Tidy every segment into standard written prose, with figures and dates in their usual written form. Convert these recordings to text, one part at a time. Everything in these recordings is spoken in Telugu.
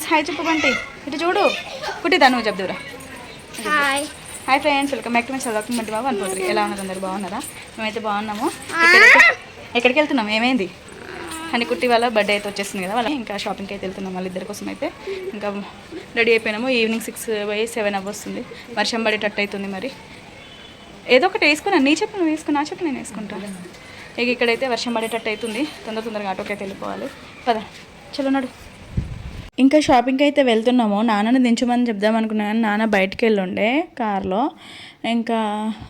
హాయ్ చెప్పు బంటి ఇటు చూడు కుట్టిదా నువ్వు చెప్దురా. Hi hi friends, welcome back to my చదువుకు మంటి బాబు అనుకోండి. ఎలా ఉన్నారు అందరు? బాగున్నారా? మేమైతే బాగున్నాము. ఎక్కడికి వెళ్తున్నాం? ఏమైంది? అని కుట్టి వాళ్ళ బర్త్డే అయితే వచ్చేసింది కదా, వాళ్ళ ఇంకా షాపింగ్కి అయితే వెళ్తున్నాం వాళ్ళిద్దరి కోసం. అయితే ఇంకా రెడీ అయిపోయినాము. ఈవినింగ్ 6-7 అవ్వస్తుంది. వర్షం పడేటట్టు అవుతుంది. మరి ఏదో ఒకటి వేసుకున్నాను. నీ చెప్పు నువ్వు వేసుకుని, నా చెప్పు నేను వేసుకుంటాను. ఇక ఇక్కడైతే వర్షం పడేటట్టు అవుతుంది. తొందరగా ఆటోకి అయితే వెళ్ళిపోవాలి. పద చలో నడు. ఇంకా షాపింగ్కి అయితే వెళ్తున్నాము. నాన్నని దించమని చెప్దాం అనుకున్నాను కానీ నాన్న బయటికి వెళ్ళుండే కార్లో. ఇంకా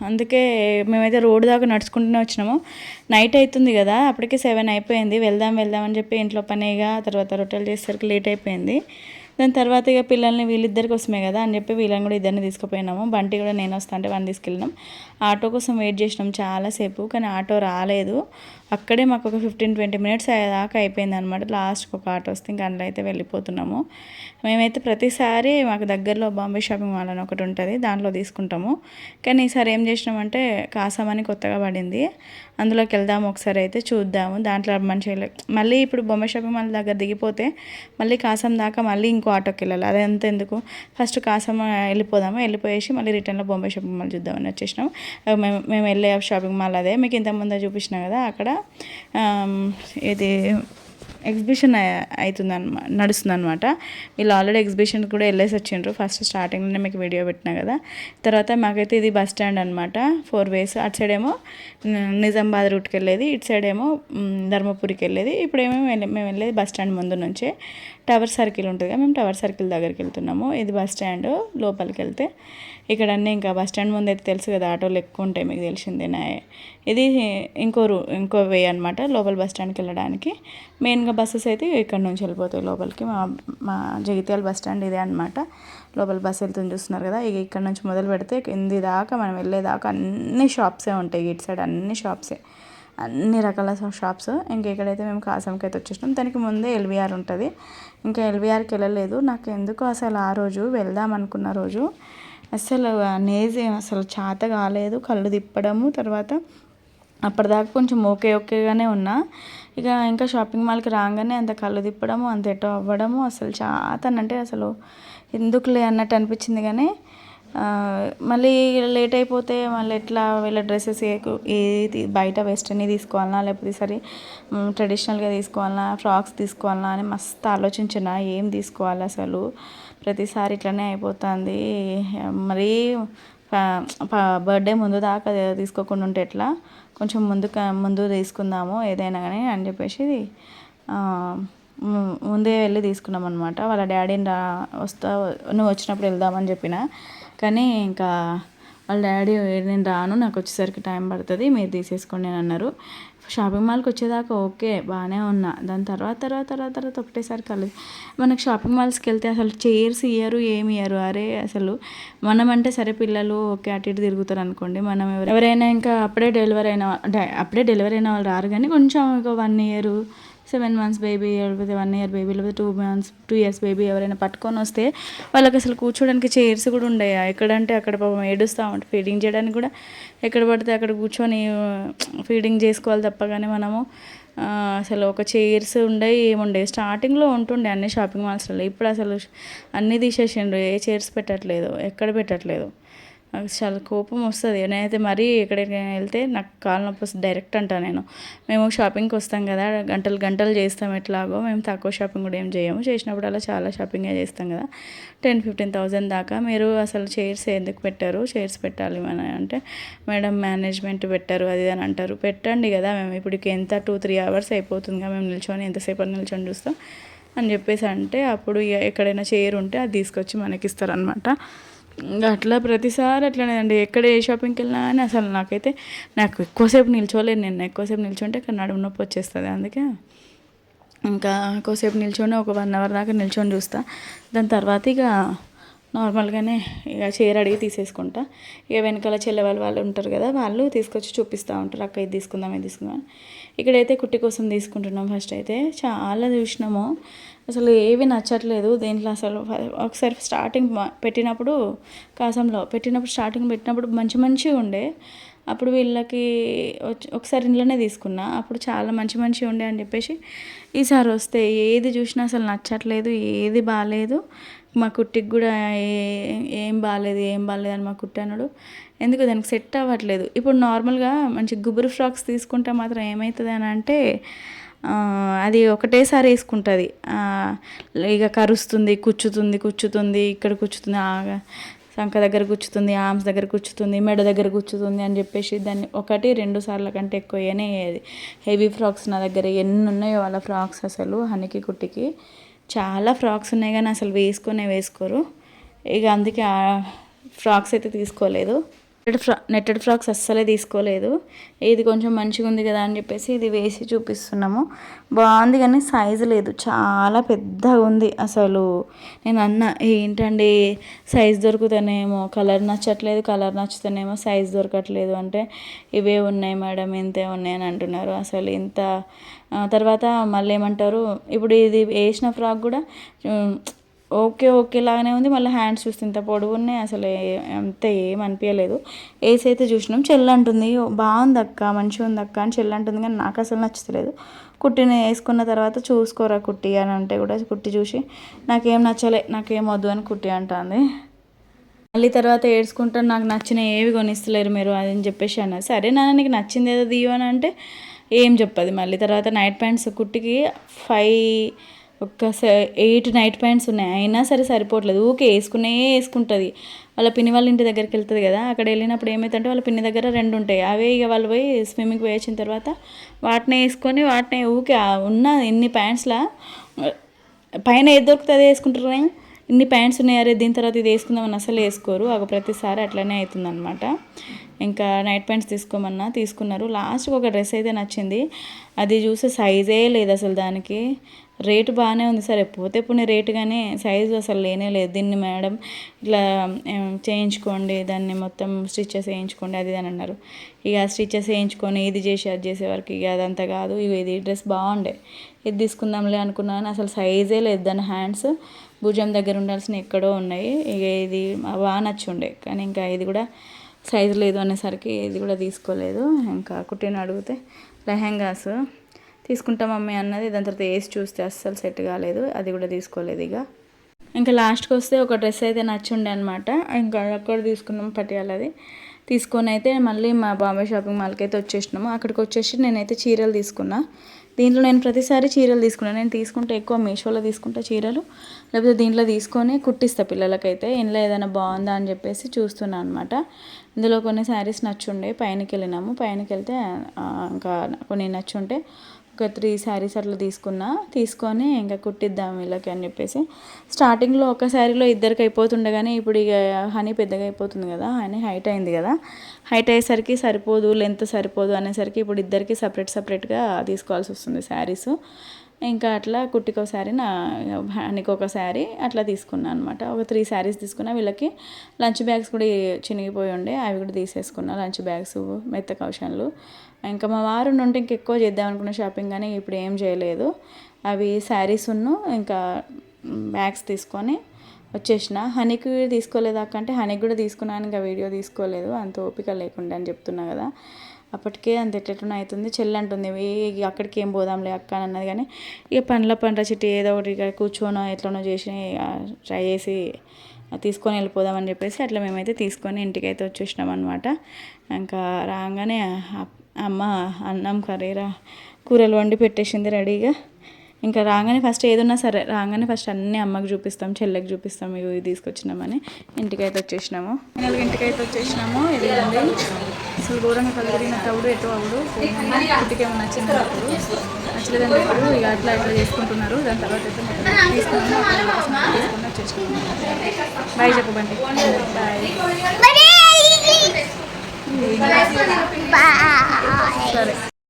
అందుకే మేమైతే రోడ్డు దాకా నడుచుకుంటూనే వచ్చినాము. నైట్ అవుతుంది కదా, అప్పటికే 7 అయిపోయింది. వెళ్దాం అని చెప్పి ఇంట్లో పనిగా తర్వాత రొట్టెలు చేసేసరికి లేట్ అయిపోయింది. దాని తర్వాత ఇక పిల్లల్ని వీళ్ళిద్దరి కోసమే కదా అని చెప్పి వీళ్ళని కూడా ఇద్దరిని తీసుకుపోయినాము. బంటి కూడా నేను వస్తా అంటే వాడిని తీసుకెళ్ళినాం. ఆటో కోసం వెయిట్ చేసినాం చాలాసేపు, కానీ ఆటో రాలేదు. అక్కడే మాకు ఒక 15-20 మినిట్స్ అయ్యేదాకా అయిపోయింది అనమాట. లాస్ట్కి ఒక ఆటో వస్తే ఇంకా అందులో అయితే వెళ్ళిపోతున్నాము. మేమైతే ప్రతిసారి మాకు దగ్గరలో బాంబే షాపింగ్ మాల్ అని ఒకటి ఉంటుంది, దాంట్లో తీసుకుంటాము. కానీ ఈసారి ఏం చేసినామంటే కాసామని కొత్తగా పడింది, అందులోకి వెళ్దాము ఒకసారి అయితే చూద్దాము. దాంట్లో మంచిగా మళ్ళీ ఇప్పుడు బొమ్మ షాపింగ్ మాల్ దగ్గర దిగిపోతే మళ్ళీ కాసం దాకా మళ్ళీ ఇంకో ఆటోకి వెళ్ళాలి. అదంతా ఎందుకు, ఫస్ట్ కాసం వెళ్ళిపోయేసి మళ్ళీ రిటర్న్లో బొంబాయి షాపింగ్ మాల్ చూద్దామని వచ్చేసినాం. మేము వెళ్ళే షాపింగ్ మాల్ అదే మీకు ఇంతకుముందే చూపించినా కదా. అక్కడ ఇది ఎగ్జిబిషన్ నడుస్తుంది అనమాట. వీళ్ళు ఆల్రెడీ ఎగ్జిబిషన్ కూడా వెళ్ళేసి వచ్చిండ్రు. ఫస్ట్ స్టార్టింగ్లోనే మీకు వీడియో పెట్టినా కదా. తర్వాత మాకైతే ఇది బస్ స్టాండ్ అనమాట. 4 ways. అటు సైడ్ ఏమో నిజామాబాద్ రూట్కి వెళ్ళేది, ఇటు సైడ్ ఏమో ధర్మపురికి వెళ్ళేది. ఇప్పుడేమో మేము వెళ్ళేది బస్ స్టాండ్ ముందు నుంచే. టవర్ సర్కిల్ ఉంటుంది కదా, మేము టవర్ సర్కిల్ దగ్గరికి వెళ్తున్నాము. ఇది బస్ స్టాండ్. లోపలికి వెళ్తే ఇక్కడ అన్నీ ఇంకా బస్ స్టాండ్ ముందు అయితే తెలుసు కదా, ఆటోలు ఎక్కువ ఉంటాయి, మీకు తెలిసిందేనా. ఇది ఇంకో వే అనమాట లోపల బస్ స్టాండ్కి వెళ్ళడానికి. మెయిన్గా బస్సెస్ అయితే ఇక్కడ నుంచి వెళ్ళిపోతాయి లోపలికి. మా జగిత్యాల బస్ స్టాండ్ ఇదే అనమాట. లోపల బస్సు వెళ్తుంది చూస్తున్నారు కదా. ఇక ఇక్కడ నుంచి మొదలు పెడితే కింది దాకా మనం వెళ్ళేదాకా అన్ని షాప్సే ఉంటాయి. ఇటు సైడ్ అన్ని షాప్సే, అన్ని రకాల షాప్స్. ఇంకా ఇక్కడైతే మేము కాసంకి అయితే వచ్చేసినాం. దానికి ముందే ఎల్వీఆర్ ఉంటుంది. ఇంకా ఎల్వీఆర్కి వెళ్ళలేదు. నాకు ఎందుకు అసలు ఆ రోజు వెళ్దాం అనుకున్న రోజు అసలు అనేసి అసలు చేత కాలేదు. కళ్ళు తిప్పడము, తర్వాత అప్పటిదాకా కొంచెం ఓకేగానే ఉన్నా. ఇంకా షాపింగ్ మాల్కి రాగానే అంత కళ్ళు తిప్పడము, అంత ఎటో అవ్వడము, అసలు చేతనంటే అసలు ఎందుకులే అన్నట్టు అనిపించింది. కానీ మళ్ళీ లేట్ అయిపోతే మళ్ళీ ఎట్లా వీళ్ళ డ్రెస్సెస్ ఏది బయట వెస్టర్న్ తీసుకోవాలన్నా లేకపోతే సరే ట్రెడిషనల్గా తీసుకోవాలన్నా, ఫ్రాక్స్ తీసుకోవాలన్నా అని మస్తు ఆలోచించిన ఏం తీసుకోవాలి అసలు. ప్రతిసారి ఇట్లనే అయిపోతుంది. మరీ బర్త్డే ముందు దాకా తీసుకోకుండా ఉంటే ఎట్లా, కొంచెం ముందు తీసుకుందాము ఏదైనా కానీ అని చెప్పేసి ముందే వెళ్ళి తీసుకున్నాం అనమాట. వాళ్ళ డాడీని నువ్వు వచ్చినప్పుడు వెళ్దామని చెప్పిన, కానీ ఇంకా వాళ్ళ డాడీ నేను రాను, నాకు వచ్చేసరికి టైం పడుతుంది, మీరు తీసేసుకోండి అని అన్నారు. షాపింగ్ మాల్కి వచ్చేదాకా ఓకే బాగానే ఉన్నా. దాని తర్వాత ఒకటేసారి కలదు. మనకు షాపింగ్ మాల్స్కి వెళ్తే అసలు చైర్స్ ఇయ్యరు, ఏమి ఇయ్యరు. అరే అసలు మనం అంటే సరే పిల్లలు ఓకే అటు ఇటు తిరుగుతారు అనుకోండి, మనం ఎవరైనా ఇంకా అప్పుడే డెలివరీ అయిన వాళ్ళు రారు. కానీ కొంచెం ఒక 1 year 7 months బేబీ, లేకపోతే 1 year బేబీ, లేకపోతే 2 years బేబీ ఎవరైనా పట్టుకొని వస్తే వాళ్ళకి అసలు కూర్చోడానికి చైర్స్ కూడా ఉండవు. ఎక్కడంటే అక్కడ పాపం ఏడుస్తూ ఉంటాయి. ఫీడింగ్ చేయడానికి కూడా ఎక్కడ పడితే అక్కడ కూర్చొని ఫీడింగ్ చేసుకోవాలి తప్ప. కానీ మనము అసలు ఒక చైర్స్ ఉండవు, ఏముండవు. స్టార్టింగ్లో ఉంటుండే అన్ని షాపింగ్ మాల్స్లో. ఇప్పుడు అసలు అన్నీ తీసేసిండ్రు, ఏ చైర్స్ పెట్టట్లేదు, ఎక్కడ పెట్టట్లేదు. నాకు చాలా కోపం వస్తుంది. నేనైతే మరీ ఎక్కడికైనా వెళ్తే నాకు కాళ్ళ నొప్పి వస్తుంది డైరెక్ట్ అంటా నేను. మేము షాపింగ్కి వస్తాం కదా, గంటలు చేస్తాం. ఎట్లాగో మేము తక్కువ షాపింగ్ కూడా ఏం చేయము. చేసినప్పుడల్లా చాలా షాపింగే చేస్తాం కదా, 10,000-15,000 దాకా. మీరు అసలు చైర్స్ ఎందుకు పెట్టారు? చైర్స్ పెట్టాలి మన అంటే, మేడం మేనేజ్మెంట్ పెట్టారు అది అని అంటారు. పెట్టండి కదా, మేము ఇప్పటికి ఎంత 2-3 hours అయిపోతుంది కదా, మేము నిల్చొని ఎంతసేపు నిల్చొని చూస్తాం అని చెప్పేసి అంటే, అప్పుడు ఎక్కడైనా చైర్ ఉంటే అది తీసుకొచ్చి మనకి ఇస్తారనమాట. ఇంకా అట్లా ప్రతిసారి అట్లనే అండి. ఎక్కడ ఏ షాపింగ్కి వెళ్ళినా కానీ అసలు నాకు ఎక్కువసేపు నిల్చోలేను. నేను ఎక్కువసేపు నిల్చుంటే ఇక్కడ నడుము నొప్పి వచ్చేస్తుంది. అందుకే ఇంకా ఎక్కువసేపు నిల్చొని ఒక 1 hour దాకా నిల్చొని చూస్తా. దాని తర్వాత ఇక నార్మల్గానే ఇక చైర్ అడిగి తీసేసుకుంటా. ఇక వెనకాల చెల్లె వాళ్ళు ఉంటారు కదా, వాళ్ళు తీసుకొచ్చి చూపిస్తూ ఉంటారు, అక్క ఇది తీసుకుందాం. ఇక్కడైతే కుట్టి కోసం తీసుకుంటున్నాం. ఫస్ట్ అయితే చాలా చూసినాము, అసలు ఏవి నచ్చట్లేదు దీంట్లో అసలు. ఒకసారి స్టార్టింగ్ పెట్టినప్పుడు కాసంలో పెట్టినప్పుడు మంచిగా ఉండే. అప్పుడు వీళ్ళకి ఒకసారి ఇంట్లోనే తీసుకున్నా, అప్పుడు చాలా మంచిగా ఉండే అని చెప్పేసి ఈసారి వస్తే ఏది చూసినా అసలు నచ్చట్లేదు, ఏది బాగాలేదు. మా కుట్టికి కూడా ఏం బాగాలేదు అని మా కుట్టి అన్నాడు. ఎందుకు దానికి సెట్ అవ్వట్లేదు. ఇప్పుడు నార్మల్గా మంచి గుబురు ఫ్రాక్స్ తీసుకుంటే మాత్రం ఏమవుతుంది అని అంటే అది ఒకటేసారి వేసుకుంటుంది, ఇక కరుస్తుంది, కుచ్చుతుంది, ఇక్కడ కుచ్చుతుంది, సంక దగ్గర గుచ్చుతుంది, ఆర్మ్స్ దగ్గర గుచ్చుతుంది, మెడ దగ్గర గుచ్చుతుంది అని చెప్పేసి దాన్ని 1-2 సార్ల కంటే ఎక్కువ వేయనేది. హెవీ ఫ్రాక్స్ నా దగ్గర ఎన్ని ఉన్నాయో వాళ్ళ ఫ్రాక్స్, అసలు హనికి కుట్టికి చాలా ఫ్రాక్స్ ఉన్నాయి కానీ అసలు వేసుకోరు. ఇక అందుకే ఆ ఫ్రాక్స్ అయితే తీసుకోలేదు. నెట్టెడ్ ఫ్రాక్స్ అస్సలే తీసుకోలేదు. ఇది కొంచెం మంచిగా ఉంది కదా అని చెప్పేసి ఇది వేసి చూపిస్తున్నాము. బాగుంది కానీ సైజు లేదు, చాలా పెద్దగా ఉంది. అసలు నేను ఏంటండి సైజు దొరుకుతానేమో, కలర్ నచ్చుతానేమో సైజు దొరకట్లేదు అంటే ఇవే ఉన్నాయి మేడం, ఇంతే ఉన్నాయి అని అంటున్నారు. అసలు ఇంత తర్వాత మళ్ళీ ఏమంటారు, ఇప్పుడు ఇది వేసిన ఫ్రాక్ కూడా ఓకేలాగానే ఉంది. మళ్ళీ హ్యాండ్స్ చూస్తే ఇంత పొడవు ఉన్నాయి, అసలు అంత ఏం అనిపించలేదు. వేసి అయితే చూసినాం, చెల్లంటుంది బాగుంది అక్క, మంచిగా ఉంది అక్క అని చెల్లంటుంది, కానీ నాకు అసలు నచ్చలేదు. కుట్టిని వేసుకున్న తర్వాత చూసుకోరా కుట్టి అని అంటే కూడా కుట్టి చూసి నాకేం నచ్చలే, నాకేం వద్దు అని కుట్టి అంటుంది. మళ్ళీ తర్వాత ఏడ్చుకుంటాను, నాకు నచ్చిన ఏవి కొనిస్తలేరు మీరు అది అని చెప్పేసి అన్నారు. సరే నాన్న నీకు నచ్చింది ఏదో దియు అని అంటే ఏం చెప్పదు. మళ్ళీ తర్వాత నైట్ ప్యాంట్స్ కుట్టికి 8 నైట్ ప్యాంట్స్ ఉన్నాయి, అయినా సరే సరిపోవట్లేదు. వేసుకుంటుంది. వాళ్ళ పిన్ని వాళ్ళ ఇంటి దగ్గరికి వెళ్తుంది కదా, అక్కడ వెళ్ళినప్పుడు ఏమవుతుందంటే వాళ్ళ పిన్ని దగ్గర 2 ఉంటాయి. అవే ఇక వాళ్ళు పోయి స్విమ్మింగ్ పోయి వచ్చిన తర్వాత వాటిని ఉన్న ఇన్ని ప్యాంట్స్లా పైన ఏది దొరుకుతుంది అది వేసుకుంటారు. ఇన్ని ప్యాంట్స్ ఉన్నాయి, అరే దీని తర్వాత ఇది వేసుకుందామని అసలు వేసుకోరు. ప్రతిసారి అట్లనే అవుతుంది అనమాట. ఇంకా నైట్ ప్యాంట్స్ తీసుకున్నారు. లాస్ట్కి ఒక డ్రెస్ అయితే నచ్చింది, అది చూస్తే సైజే లేదు అసలు. దానికి రేటు బాగానే ఉంది, సరే పోతే పోనీ రేటు, కానీ సైజు అసలు లేదు. దీన్ని మేడం ఇట్లా చేయించుకోండి, దాన్ని మొత్తం స్టిచెస్ వేయించుకోండి అది అని అన్నారు. ఇక స్టిచెస్ వేయించుకొని ఇది చేసి అది చేసేవారికి ఇక అదంతా కాదు. ఇది డ్రెస్ బాగుండే, ఇది తీసుకుందాంలే అనుకున్నాను, అసలు సైజే లేదు. దాని హ్యాండ్స్ భుజం దగ్గర ఉండాల్సిన ఎక్కడో ఉన్నాయి. ఇక ఇది బాగా నచ్చుండే, కానీ ఇంకా ఇది కూడా సైజు లేదు అనేసరికి ఇది కూడా తీసుకోలేదు. ఇంకా కుట్టిని అడిగితే లెహెంగాస్ తీసుకుంటా మమ్మీ అన్నది. దాని తర్వాత వేసి చూస్తే అస్సలు సెట్ కాలేదు, అది కూడా తీసుకోలేదు. ఇంకా లాస్ట్కి వస్తే ఒక డ్రెస్ అయితే నచ్చుండే అనమాట. ఇంకా అక్కడ తీసుకున్నాము పటియాలది. తీసుకొని అయితే మళ్ళీ మా బాంబే షాపింగ్ మాల్కి అయితే వచ్చేసినాము. అక్కడికి వచ్చేసి నేనైతే చీరలు తీసుకున్నా. దీంట్లో నేను ప్రతిసారి చీరలు తీసుకున్నాను. నేను తీసుకుంటే ఎక్కువ మీషోలో తీసుకుంటా చీరలు, లేకపోతే దీంట్లో తీసుకొని కుట్టిస్తా పిల్లలకైతే. ఇంట్లో ఏదైనా బాగుందా అని చెప్పేసి చూస్తున్నాను అనమాట. ఇందులో కొన్ని శారీస్ నచ్చుండే, పైనకి వెళ్తే ఇంకా కొన్ని నచ్చుంటే ఒక 3 శారీస్ అట్లా తీసుకొని ఇంకా కుట్టిద్దాం వీళ్ళకి అని చెప్పేసి. స్టార్టింగ్లో ఒక శారీలో ఇద్దరికి అయిపోతుండే, కానీ ఇప్పుడు ఇక హనీ పెద్దగా అయిపోతుంది కదా, హనీ హైట్ అయింది కదా, హైట్ అయ్యేసరికి సరిపోదు, లెంత్ సరిపోదు అనేసరికి ఇప్పుడు ఇద్దరికి సపరేట్గా తీసుకోవాల్సి వస్తుంది శారీస్. ఇంకా అట్లా కుట్టికి ఒక శారీ, హనీకి ఒక శారీ అట్లా తీసుకున్నాను అనమాట. ఒక 3 శారీస్ తీసుకున్నా. వీళ్ళకి లంచ్ బ్యాగ్స్ కూడా చినిగిపోయి ఉండే, అవి కూడా తీసేసుకున్నా. లంచ్ బ్యాగ్స్, మెత్త కౌషన్లు. ఇంకా మా వారు ఉంటే ఇంకెక్కువ చేద్దాం అనుకున్న షాపింగ్, కానీ ఇప్పుడు ఏం చేయలేదు. అవి శారీస్ ఇంకా బ్యాగ్స్ తీసుకొని వచ్చేసిన. హనీకి తీసుకోలేదు అక్క అంటే హనీకి కూడా తీసుకున్నాను, ఇంకా వీడియో తీసుకోలేదు, అంత ఓపిక లేకుండా అని చెప్తున్నా కదా. అప్పటికే అంత ఎట్లెట్లనో అవుతుంది. చెల్లి అంటుంది అక్కడికి ఏం పోదాంలే అక్క అని అన్నది, కానీ ఇక పండ్ల చిట్టి ఏదో ఒకటి ఇక కూర్చోనో ఎట్లనో చేసి ట్రై చేసి తీసుకొని వెళ్ళిపోదామని చెప్పేసి అట్లా మేమైతే తీసుకొని ఇంటికైతే వచ్చేసినాం అనమాట. ఇంకా రాగానే అమ్మ అన్నం కూరలు వండి పెట్టేసింది రెడీగా. ఇంకా రాగానే ఫస్ట్ ఏదున్నా సరే రాగానే ఫస్ట్ అన్నీ అమ్మకి చూపిస్తాం, చెల్లెకి చూపిస్తాం, ఇవి తీసుకొచ్చినామని. ఇంటికైతే వచ్చేసినాము. ఇంటికైతే వచ్చేసినాము. ఇది ఉంది అసలు ఘోరంగా కలిగిన తవుడు ఎటు అవుడు ఇంటికేమో నచ్చలేదంటే ఇక అట్లా చేసుకుంటున్నారు. దాని తర్వాత అయితే తీసుకుని వచ్చేసినాము. బాయ్ చెప్పబండి. బాయ్. సరే.